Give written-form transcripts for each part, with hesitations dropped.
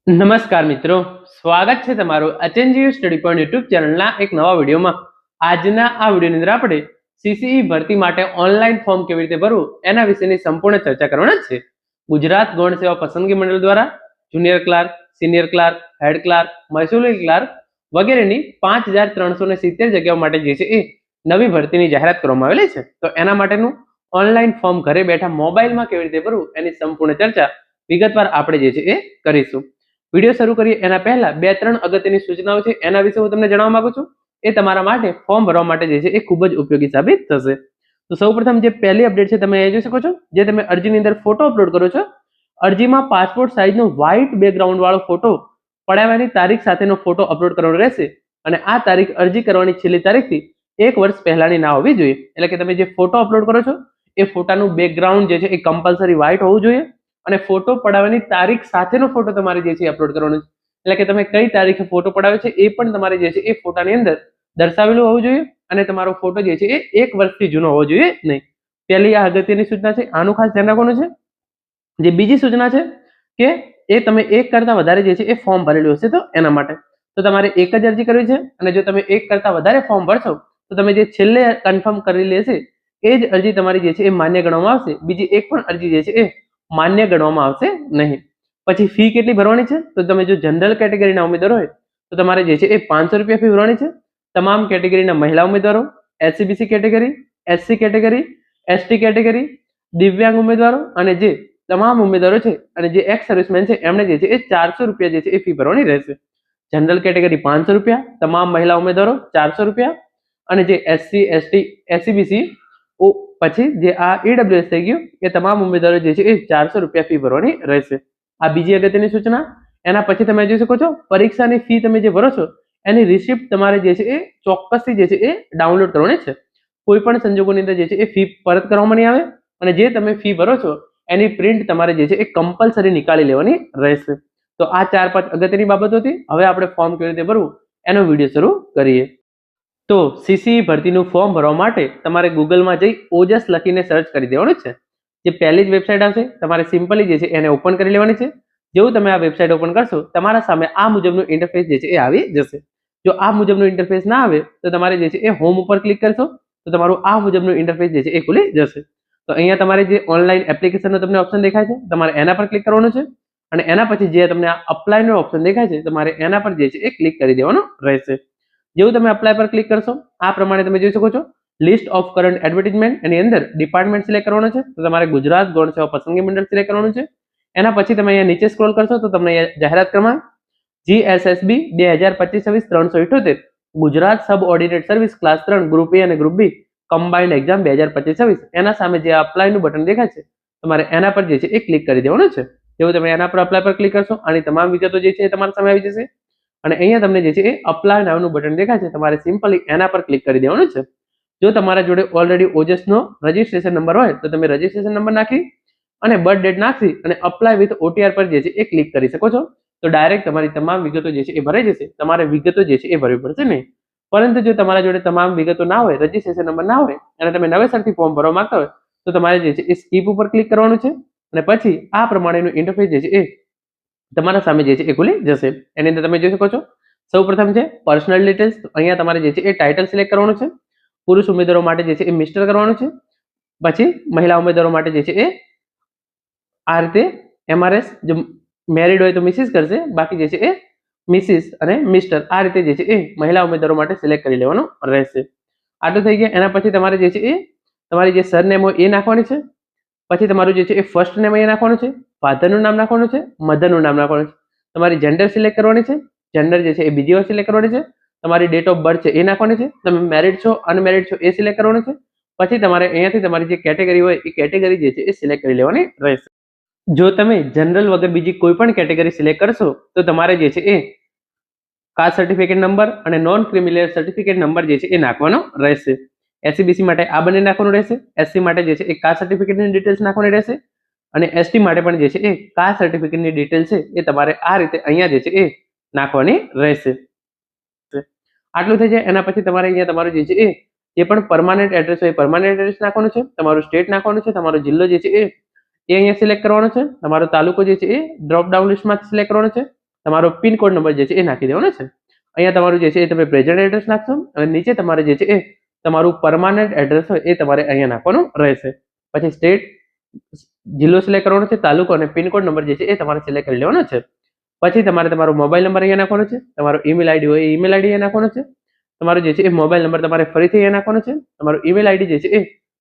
નમસ્કાર મિત્રો, સ્વાગત છે તમારું એચએનજીયુ સ્ટડી પોઈન્ટ યુટ્યુબ ચેનલના એક નવા વિડીયોમાં. આજના આ વિડીયોની અંદર આપણે સીસીઈ ભરતી માટે ઓનલાઈન ફોર્મ કેવી રીતે ભરવું એના વિશેની સંપૂર્ણ ચર્ચા કરવાના છે. ગુજરાત ગૌણ સેવા પસંદગી મંડળ દ્વારા junior clerk, senior clerk, head clerk, મહેસૂલી ક્લાર્ક વગેરેની 5370 જગ્યાઓ માટે જે છે એ નવી ભરતીની જાહેરાત કરવામાં આવેલી છે. તો એના માટેનું ઓનલાઈન ફોર્મ ઘરે બેઠા મોબાઈલમાં કેવી રીતે ભરવું એની સંપૂર્ણ ચર્ચા વિગતવાર આપણે જે છે એ કરીશું. વિડીયો શરૂ કરીએ એના પહેલા 2-3 અગત્યની સૂચનાઓ છે, એના વિશે હું તમને જણાવવા માંગુ છું. એ તમારા માટે ફોર્મ ભરવા માટે જે છે એ ખૂબ જ ઉપયોગી સાબિત થશે. તો સૌપ્રથમ જે પહેલી અપડેટ છે તમે જોઈ શકો છો, જે તમે અરજીની અંદર ફોટો અપલોડ કરો છો, અરજીમાં પાસપોર્ટ સાઇઝનો વ્હાઇટ બેકગ્રાઉન્ડ વાળો ફોટો પડાવવાની તારીખ સાથેનો ફોટો અપલોડ કરવાનો રહેશે અને આ તારીખ અરજી કરવાની છેલ્લી તારીખથી 1 વર્ષ પહેલાની ના હોવી જોઈએ. એટલે કે તમે જે ફોટો અપલોડ કરો છો એ ફોટાનું બેકગ્રાઉન્ડ જે છે એ કમ્પલસરી વ્હાઇટ હોવું જોઈએ અને ફોટો પડાવવાની તારીખ સાથેનો ફોટો તમારે જે છે અપલોડ કરવાનો છે. એટલે કે તમે કઈ તારીખે ફોટો પડાવ્યો છે એ પણ તમારે જે છે એ ફોટાની અંદર દર્શાવેલું હોવું જોઈએ અને તમારો ફોટો જે છે એ 1 વર્ષથી જૂનો હોવો જોઈએ નહીં. પહેલી આ અગત્યની સૂચના છે, આનું ખાસ ધ્યાન રાખવાનું છે. જે બીજી સૂચના છે કે એ તમે એક કરતા વધારે જે છે એ ફોર્મ ભરેલું હશે તો એના માટે તો તમારે એક જ અરજી કરવી છે અને જો તમે એક કરતા વધારે ફોર્મ ભરશો તો તમે જે છેલ્લે કન્ફર્મ કરી લેશે એ જ અરજી તમારી જે છે એ માન્ય ગણવામાં આવશે. બીજી એક પણ અરજી જે છે એ માન્ય ગણવામાં આવશે નહીં. પછી ફી કેટલી ભરવાની છે? તો તમે જો જનરલ કેટેગરીના ઉમેદવાર હોય તો તમારે જે છે એ 500 રૂપિયા ફી ભરવાની છે. તમામ કેટેગરીના મહિલા ઉમેદવારો, SCBC category, SC category, ST category, દિવ્યાંગ ઉમેદવારો અને જે તમામ ઉમેદવારો છે અને જે એક્સ સર્વિસમેન છે એમને જે છે એ 400 રૂપિયા જે છે એ ફી ભરવાની રહેશે. જનરલ કેટેગરી 500 રૂપિયા, તમામ મહિલા ઉમેદવારો 400 રૂપિયા અને જે એસસી, એસટી, એસસીબીસી પછી જે આ ઈડબ્લ્યુએસ થઈ ગયું એ તમામ ઉમેદવારો જે છે એ 400 રૂપિયા ફી ભરવાની રહેશે. આ બીજી અગત્યની સૂચના. એના પછી તમે જોઈ શકો છો પરીક્ષાની ફી તમે જે ભરો છો એની રિસિપ્ટ તમારે જે છે એ ચોક્કસથી જે છે એ ડાઉનલોડ કરવાની છે. કોઈ પણ સંજોગોની અંદર જે છે એ ફી પરત કરવામાં નહીં આવે અને જે તમે ફી ભરો છો એની પ્રિન્ટ તમારે જે છે એ કમ્પલસરી નીકાળી લેવાની રહેશે. તો આ 4-5 અગત્યની બાબતો હતી. હવે આપણે ફોર્મ કેવી રીતે ભરવું એનો વિડીયો શરૂ કરીએ. તો સીસીઈ ભરતીનું ફોર્મ ભરવા માટે તમારે ગૂગલમાં જઈ ઓજસ લખીને સર્ચ કરી દેવાનું છે. જે પહેલી જ વેબસાઇટ આવશે તમારે સિમ્પલી જે છે એને ઓપન કરી લેવાની છે. જેવું તમે આ વેબસાઇટ ઓપન કરશો તમારા સામે આ મુજબનું ઇન્ટરફેસ જે છે એ આવી જશે. જો આ મુજબનું ઇન્ટરફેસ ના આવે તો તમારે જે છે એ હોમ ઉપર ક્લિક કરશો તો તમારું આ મુજબનું ઇન્ટરફેસ જે છે એ ખુલી જશે. તો અહીંયા તમારે જે ઓનલાઈન એપ્લિકેશનનો તમને ઓપ્શન દેખાય છે તમારે એના પર ક્લિક કરવાનું છે અને એના પછી જે તમને આ અપ્લાયનો ઓપ્શન દેખાય છે તમારે એના પર જે છે એ ક્લિક કરી દેવાનું રહેશે. જેવું તમે અપ્લાય પર ક્લિક કરશો આ પ્રમાણે તમે જોઈ શકો છો લિસ્ટ ઓફ કરંટ એડવર્ટાઇઝમેન્ટ એની અંદર ડિપાર્ટમેન્ટ સિલેક્ટ કરવાનો છે તો તમારે ગુજરાત ગૌણ સેવા પસંદગી મંડળ સિલેક્ટ કરવાનું છે. એના પછી તમે અહીંયા નીચે સ્ક્રોલ કરશો તો તમને જાહેરાત ક્રમાંક GSSB 2025-378 ગુજરાત સબ ઓર્ડિનેટ સર્વિસ ક્લાસ 3 ગ્રુપ એ અને ગ્રુપ બી કમ્બાઇન્ડ એક્ઝામ 2025-26 એના સામે જે અપ્લાયનું બટન દેખાય છે તમારે એના પર જે છે એ ક્લિક કરી દેવાનું છે. જેવું તમે એના પર અપ્લાય પર ક્લિક કરશો આની તમામ વિગતો જે છે એ તમારા સામે આવી જશે અને અહીંયા તમને જે છે એ અપ્લાય નાવનું બટન દેખાય છે તમારે સિમ્પલી એના પર ક્લિક કરી દેવાનું છે. જો તમારા જોડે ઓલરેડી ઓજસનો રજિસ્ટ્રેશન નંબર હોય તો તમે રજિસ્ટ્રેશન નંબર નાખી અને બર્થ ડેટ નાખી અને અપ્લાય વિથ OTR પર જે છે એ ક્લિક કરી શકો છો. તો ડાયરેક્ટ તમારી તમામ વિગતો જે છે એ ભરાઈ જશે. તમારે વિગતો જે છે એ ભરવી પડશે નહીં. પરંતુ જો તમારા જોડે તમામ વિગતો ના હોય, રજિસ્ટ્રેશન નંબર ના હોય અને તમે નવેસરથી ફોર્મ ભરવા માંગતા હોય તો તમારે જે છે એ સ્કીપ ઉપર ક્લિક કરવાનું છે અને પછી આ પ્રમાણેનું ઇન્ટરફેસ જે છે એ તમારા સામે જે છે એ ખુલી જશે. એની અંદર તમે જોઈ શકો છો સૌપ્રથમ છે પર્સનલ ડિટેલ્સ. અહીંયા તમારે જે છે એ ટાઇટલ સિલેક્ટ કરવાનું છે. પુરુષ ઉમેદવારો માટે જે છે એ મિસ્ટર કરવાનું છે. પછી મહિલા ઉમેદવારો માટે જે છે એ આ રીતે MRS, જો મેરિડ હોય તો મિસિસ કરશે, બાકી જે છે એ મિસિસ અને મિસ્ટર આ રીતે જે છે એ મહિલા ઉમેદવારો માટે સિલેક્ટ કરી લેવાનું રહેશે. આટલું થઈ ગયા. એના પછી તમારે જે છે એ તમારી જે સરનેમ હોય એ નાખવાની છે. પછી તમારું જે છે એ ફર્સ્ટ નેમ અહીંયા નાખવાનું છે, ફાધરનું નામ નાખવાનું છે, મધરનું નામ નાખવાનું છે. તમારી જેન્ડર સિલેક્ટ કરવાની છે. જેન્ડર જે છે એ બીજી વાર સિલેક્ટ કરવાની છે. તમારી ડેટ ઓફ બર્થ છે એ નાખવાની છે. તમે મેરિડ છો અનમેરિડ છો એ સિલેક્ટ કરવાનું છે. પછી તમારે અહીંયાથી તમારી જે કેટેગરી હોય એ કેટેગરી જે છે એ સિલેક્ટ કરી લેવાની રહેશે. જો તમે જનરલ વગર બીજી કોઈ પણ કેટેગરી સિલેક્ટ કરશો તો તમારે જે છે એ કાસ્ટ સર્ટિફિકેટ નંબર અને નોન ક્રિમિનલ સર્ટિફિકેટ નંબર જે છે એ નાખવાનો રહેશે. એસસીબીસી માટે આ બંને નાખવાનું રહેશે. એસસી માટે જે છે એ કાસ્ટ સર્ટિફિકેટની ડિટેલ્સ નાખવાની રહેશે અને એસટી માટે પણ જે છે એ કાસ્ટ સર્ટિફિકેટની ડિટેલ છે એ તમારે આ રીતે અહીંયા જે છે એ નાખવાની રહેશે. આટલું થઈ જાય. એના પછી તમારે અહીંયા તમારું જે છે એ જે પણ પરમાનન્ટ એડ્રેસ હોય પરમાનન્ટ એડ્રેસ નાખવાનું છે. તમારું સ્ટેટ નાખવાનું છે. તમારો જિલ્લો જે છે એ અહીંયા સિલેક્ટ કરવાનો છે. તમારો તાલુકો જે છે એ ડ્રોપ ડાઉન લિસ્ટમાંથી સિલેક્ટ કરવાનો છે. તમારો પિનકોડ નંબર જે છે એ નાખી દેવાનો છે. અહીંયા તમારું જે છે એ તમે પ્રેઝન્ટ એડ્રેસ નાખશો અને નીચે તમારે જે છે એ તમારું પરમાનન્ટ એડ્રેસ હોય એ તમારે અહીંયા નાખવાનું રહેશે. પછી સ્ટેટ, જિલ્લો સિલેક્ટ કરવાનો છે, તાલુકો અને પિનકોડ નંબર જે છે એ તમારે સિલેક્ટ કરી લેવાનો છે. પછી તમારે તમારો મોબાઈલ નંબર અહીંયા નાખવાનો છે, તમારો ઈમેલ આઈડી હોય એ ઈમેલ આઈડી અહીંયા નાખવાનો છે, તમારો જે છે એ મોબાઈલ નંબર તમારે ફરીથી અહીંયા નાખવાનો છે, તમારો ઈમેલ આઈડી જે છે એ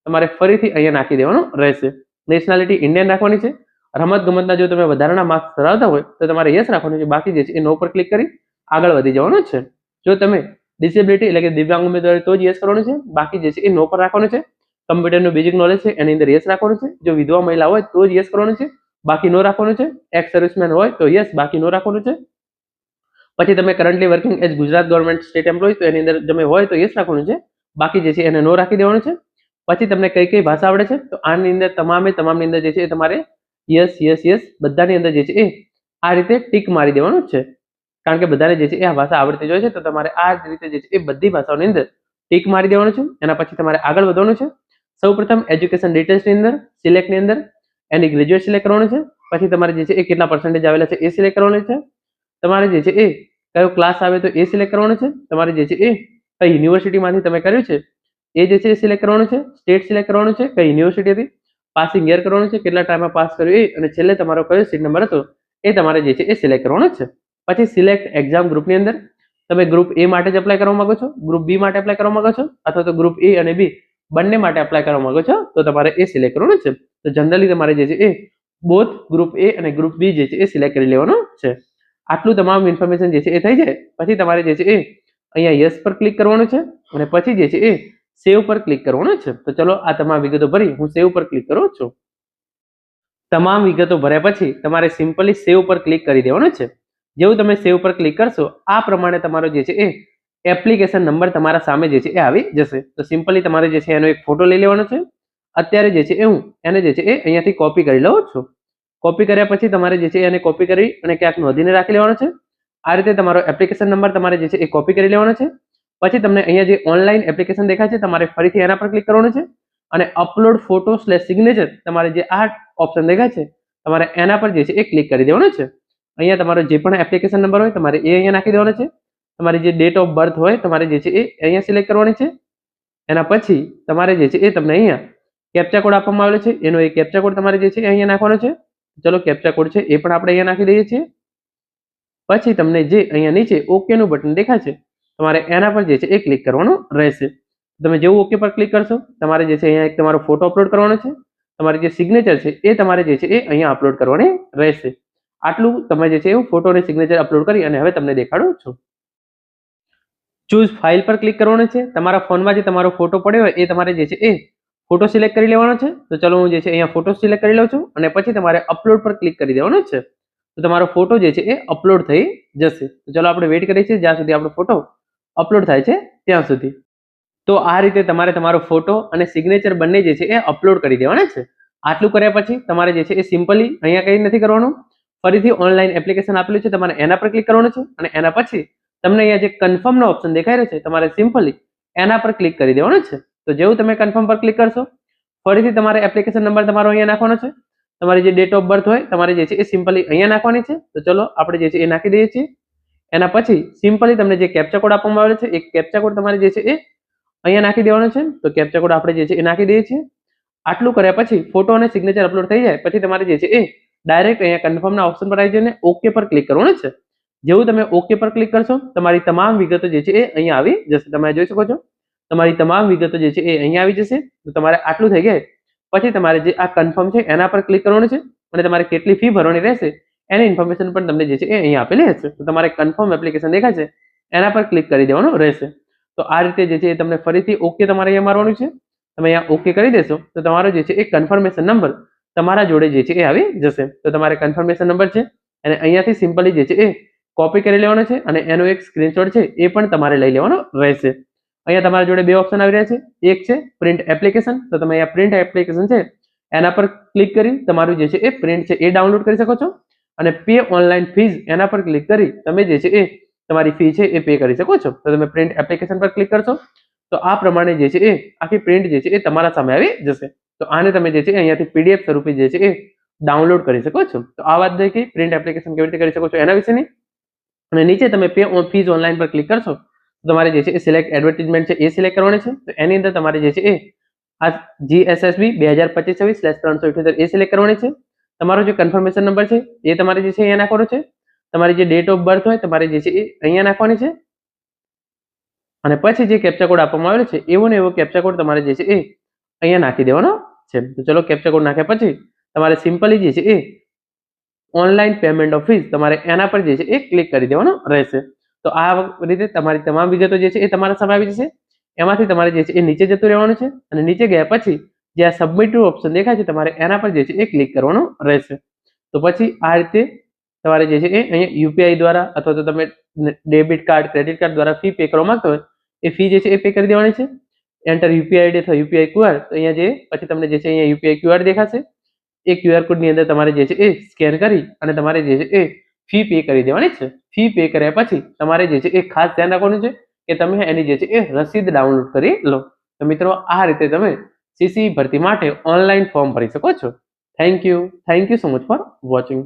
તમારે ફરીથી અહીંયા નાખી દેવાનો રહેશે. નેશનાલિટી ઇન્ડિયન રાખવાની છે. રમત ગમતના જો તમે વધારાના માર્ક્સ ધરાવતા હોય તો તમારે યસ રાખવાનું છે, બાકી જે છે એ નો પર ક્લિક કરી આગળ વધી જવાનું છે. જો તમે ડિસેબિલિટી એટલે કે દિવ્યાંગ ઉમેદવાર તો જ યસ કરવાનું છે, બાકી જે છે એ નો પર રાખવાનું છે. કમ્પ્યુટરનું બેઝિક નોલેજ છે એની અંદર યસ રાખવાનું છે. જો વિધવા મહિલા હોય તો જ યસ કરવાનું છે, બાકી નો રાખવાનું છે. એક્સ સર્વિસમેન હોય તો યસ, બાકી નો રાખવાનું છે. પછી તમે currently working as Gujarat government state employ તો એની અંદર તમે હોય તો યસ રાખવાનું છે, બાકી જે છે એને નો રાખી દેવાનું છે. પછી તમને કઈ કઈ ભાષા આવડે છે તો આની અંદર તમામની અંદર જે છે એ તમારે યસ યસ યસ બધાની અંદર જે છે એ આ રીતે ટીક મારી દેવાનું છે, કારણ કે બધાને જે છે એ આ ભાષા આવડતી જ હોય છે. તો તમારે આ જ રીતે જે છે એ બધી ભાષાઓની અંદર ટીક મારી દેવાનું છે. એના પછી તમારે આગળ વધવાનું છે. સૌપ્રથમ એજ્યુકેશન ડિટેલ્સની અંદર સિલેક્ટની અંદર એની ગ્રેજ્યુએટ સિલેક્ટ કરવાનું છે. પછી તમારે જે છે એ કેટલા પર્સન્ટેજ આવેલા છે એ સિલેક્ટ કરવાનું છે. તમારે જે છે એ કયો ક્લાસ આવે તો એ સિલેક્ટ કરવાનું છે. તમારે જે છે એ કઈ યુનિવર્સિટીમાંથી તમે કર્યું છે એ જે છે એ સિલેક્ટ કરવાનું છે. સ્ટેટ સિલેક્ટ કરવાનું છે, કઈ યુનિવર્સિટી હતી, પાસિંગ યર કરવાનું છે, કેટલા ટાઈમમાં પાસ કર્યું એ, અને છેલ્લે તમારો કયો સીટ નંબર હતો એ તમારે જે છે એ સિલેક્ટ કરવાનો છે. પછી સિલેક્ટ એક્ઝામ ગ્રુપની અંદર તમે ગ્રુપ એ માટે જ એપ્લાય કરવા માંગો છો, ગ્રુપ બી માટે એપ્લાય કરવા માંગો છો, અથવા તો ગ્રુપ એ અને બી બંને માટે એપ્લાય કરવા માંગો છો તો તમારે એ સિલેક્ટ કરવાનું છે. તો જનરલી તમારે જે છે એ બોથ ગ્રુપ એ અને ગ્રુપ બી જે છે એ સિલેક્ટ કરી લેવાનું છે. આટલું તમામ ઇન્ફોર્મેશન જે છે એ થઈ જાય પછી તમારે જે છે એ અહીંયા યસ પર ક્લિક કરવાનું છે અને પછી જે છે એ સેવ પર ક્લિક કરવાનું છે. તો ચલો આ તમામ વિગતો ભરી હું સેવ પર ક્લિક કરું છું. તમામ વિગતો ભર્યા પછી તમારે સિમ્પલી સેવ પર ક્લિક કરી દેવાનું છે. જેવું તમે સેવ પર ક્લિક કરશો આ પ્રમાણે તમારો જે છે એ એપ્લિકેશન નંબર તમારા સામે જે છે એ આવી જશે. તો સિમ્પલી તમારે જે છે એનો એક ફોટો લઈ લેવાનો છે. અત્યારે જે છે એ હું એને જે છે એ અહીંયાથી કોપી કરી લઉં છું. કોપી કર્યા પછી તમારે જે છે એને કોપી કરી અને ક્યાંક નોંધીને રાખી લેવાનો છે. આ રીતે તમારો એપ્લિકેશન નંબર તમારે જે છે એ કોપી કરી લેવાનો છે. પછી તમને અહીંયા જે ઓનલાઈન એપ્લિકેશન દેખાય છે તમારે ફરીથી એના પર ક્લિક કરવાનું છે અને અપલોડ ફોટો / સિગ્નેચર તમારે જે આ ઓપ્શન દેખાય છે તમારે એના પર જે છે એ ક્લિક કરી દેવાનું છે. અહીંયા તમારો જે પણ એપ્લિકેશન નંબર હોય તમારે એ અહીંયા નાખી દેવાનો છે. તમારી જે ડેટ ઓફ બર્થ હોય તમારે જે છે એ અહીંયા સિલેક્ટ કરવાની છે. એના પછી તમારે જે છે એ તમને અહીંયા કેપ્ચા કોડ આપવામાં આવેલો છે એનો એ કેપ્ચા કોડ તમારે જે છે એ અહીંયા નાખવાનો છે. ચલો કેપ્ચા કોડ છે એ પણ આપણે અહીંયા નાખી દઈએ છીએ. પછી તમને જે અહીંયા નીચે ઓકે નું બટન દેખાય છે તમારે એના પર જે છે એ ક્લિક કરવાનું રહેશે. તમે જેવું ઓકે પર ક્લિક કરશો તમારે જે છે અહીંયા એક તમારો ફોટો અપલોડ કરવાનો છે. તમારી જે સિગ્નેચર છે એ તમારે જે છે એ અહીંયા અપલોડ કરવાની રહેશે. આટલું તમે જે છે એવું ફોટો અને સિગ્નેચર અપલોડ કરી અને હવે તમને દેખાડું છું. ચૂઝ ફાઇલ પર ક્લિક કરવાનું છે. તમારા ફોનમાં જે તમારો ફોટો પડ્યો હોય એ તમારે જે છે એ ફોટો સિલેક્ટ કરી લેવાનો છે. તો ચલો હું જે છે અહીંયા ફોટો સિલેક્ટ કરી લઉં છું અને પછી તમારે અપલોડ પર ક્લિક કરી દેવાનો છે. તો તમારો ફોટો જે છે એ અપલોડ થઈ જશે. તો ચલો આપણે વેઇટ કરીએ છીએ જ્યાં સુધી આપણો ફોટો અપલોડ થાય છે ત્યાં સુધી. તો આ રીતે તમારે તમારો ફોટો અને સિગ્નેચર બંને જે છે એ અપલોડ કરી દેવાના છે. આટલું કર્યા પછી તમારે જે છે એ સિમ્પલી અહીંયા કંઈ નથી કરવાનું. ફરીથી ઓનલાઈન એપ્લિકેશન આપેલું છે તમારે એના પર ક્લિક કરવાનું છે અને એના પછી તમને અહીંયા જે કન્ફર્મનો ઓપ્શન દેખાઈ રહ્યો છે તમારે સિમ્પલી એના પર ક્લિક કરી દેવાનું છે. તો જેવું તમે કન્ફર્મ પર ક્લિક કરશો ફરીથી તમારે એપ્લિકેશન નંબર તમારો અહીંયા નાખવાનો છે. તમારી જે ડેટ ઓફ બર્થ હોય તમારે જે છે એ સિમ્પલી અહીંયા નાખવાની છે. તો ચલો આપણે જે છે એ નાખી દઈએ છીએ. એના પછી સિમ્પલી તમને જે કેપ્ચા કોડ આપવામાં આવેલો છે એ કેપ્ચા કોડ તમારે જે છે એ અહીંયા નાખી દેવાનો છે. તો કેપ્ચા કોડ આપણે જે છે એ નાખી દઈએ છીએ. આટલું કર્યા પછી ફોટો અને સિગ્નેચર અપલોડ થઈ જાય પછી તમારે જે છે એ ડાયરેક્ટ અહીંયા કન્ફર્મના ઓપ્શન પર આવી જઈને ઓકે પર ક્લિક કરવાનું છે. જેવું તમે ઓકે પર ક્લિક કરશો તમારી તમામ વિગતો જે છે એ અહીંયા આવી જશે. તમે જોઈ શકો છો તમારી તમામ વિગતો જે છે એ અહીંયા આવી જશે. તો તમારે આટલું થઈ જાય પછી તમારે જે આ કન્ફર્મ છે એના પર ક્લિક કરવાનું છે અને તમારે કેટલી ફી ભરવાની રહેશે એની ઇન્ફોર્મેશન પણ તમને જે છે એ અહીંયા આપેલી હશે. તો તમારે કન્ફર્મ એપ્લિકેશન દેખાય છે એના પર ક્લિક કરી દેવાનું રહેશે. તો આ રીતે જે છે એ તમને ફરીથી ઓકે તમારે અહીંયા મારવાનું છે. તમે અહીંયા ઓકે કરી દેશો તો તમારો જે છે એ કન્ફર્મેશન નંબર તમારા જોડે જે છે એ આવી જશે. તો તમારે કન્ફર્મેશન નંબર છે અને અહીંયાથી સિમ્પલી જે છે એ કોપી કરી લેવાનો છે અને એનો એક સ્ક્રીનશોટ છે એ પણ તમારે લઈ લેવાનો રહેશે. અહીંયા તમારા જોડે બે ઓપ્શન આવી રહ્યા છે. એક છે પ્રિન્ટ એપ્લિકેશન. તો તમે અહીંયા પ્રિન્ટ એપ્લિકેશન છે એના પર ક્લિક કરી તમારું જે છે એ પ્રિન્ટ છે એ ડાઉનલોડ કરી શકો છો અને પે ઓનલાઈન ફીઝ એના પર ક્લિક કરી તમે જે છે એ તમારી ફી છે એ પે કરી શકો છો. તો તમે પ્રિન્ટ એપ્લિકેશન પર ક્લિક કરશો તો આ પ્રમાણે જે છે એ આખી પ્રિન્ટ જે છે એ તમારા સામે આવી જશે. તો આને તમે જે છે અહીંયાથી પીડીએફ સ્વરૂપે જે છે એ ડાઉનલોડ કરી શકો છો. તો આ વાત થઈ કે પ્રિન્ટ એપ્લિકેશન કેવી રીતે કરી શકો છો એના વિશેની. અને નીચે તમે પે ફીઝ ઓનલાઈન પર ક્લિક કરશો તો તમારે જે છે એ સિલેક્ટ એડવર્ટાઇઝમેન્ટ છે એ સિલેક્ટ કરવાની છે. તો એની અંદર તમારે જે છે એ આ GSSB 2025/378 એ સિલેક્ટ કરવાની છે. તમારો જે કન્ફર્મેશન નંબર છે એ તમારે જે છે અહીંયા નાખવાનો છે. તમારી જે ડેટ ઓફ બર્થ હોય તમારે જે છે એ અહીંયા નાખવાની છે. અને પછી જે કેપ્ચા કોડ આપવામાં આવેલો છે એવો ને એવો કેપ્ચા કોડ તમારે જે છે એ અહીંયા નાખી દેવાનો છે. તો ચલો કેપ્ચા કોડ નાખ્યા પછી તમારે સિમ્પલી જે છે એ ઓનલાઈન પેમેન્ટ ઓફ ફીસ તમારે એના પર જે છે એ ક્લિક કરી દેવાનો રહેશે. તો આ રીતે તમારી તમામ વિગતો જે છે એ તમારા સામે આવી જશે. એમાંથી તમારે જે છે એ નીચે જતું રહેવાનું છે અને નીચે ગયા પછી જે આ સબમિટનું ઓપ્શન દેખાય છે તમારે એના પર જે છે એ ક્લિક કરવાનું રહેશે. તો પછી આ રીતે તમારે જે છે એ અહીંયા યુપીઆઈ દ્વારા અથવા તો તમે ડેબિટ કાર્ડ ક્રેડિટ કાર્ડ દ્વારા ફી પે કરવા માંગતો હોય એ ફી જે છે એ પે કરી દેવાની છે. એન્ટર યુપીઆઈ આઈડી અથવા યુપીઆઈ ક્યુઆર તો અહીંયા જે પછી તમને જે છે અહીંયા યુપીઆઈ ક્યુઆર દેખાશે. એ ક્યુઆર કોડની અંદર તમારે જે છે એ સ્કેન કરી અને તમારે જે છે એ ફી પે કરી દેવાની છે. ફી પે કર્યા પછી તમારે જે છે એ ખાસ ધ્યાન રાખવાનું છે કે તમે એની જે છે એ રસીદ ડાઉનલોડ કરી લો. તો મિત્રો આ રીતે તમે CCE ભરતી માટે ઓનલાઈન ફોર્મ ભરી શકો છો. Thank you so much for watching.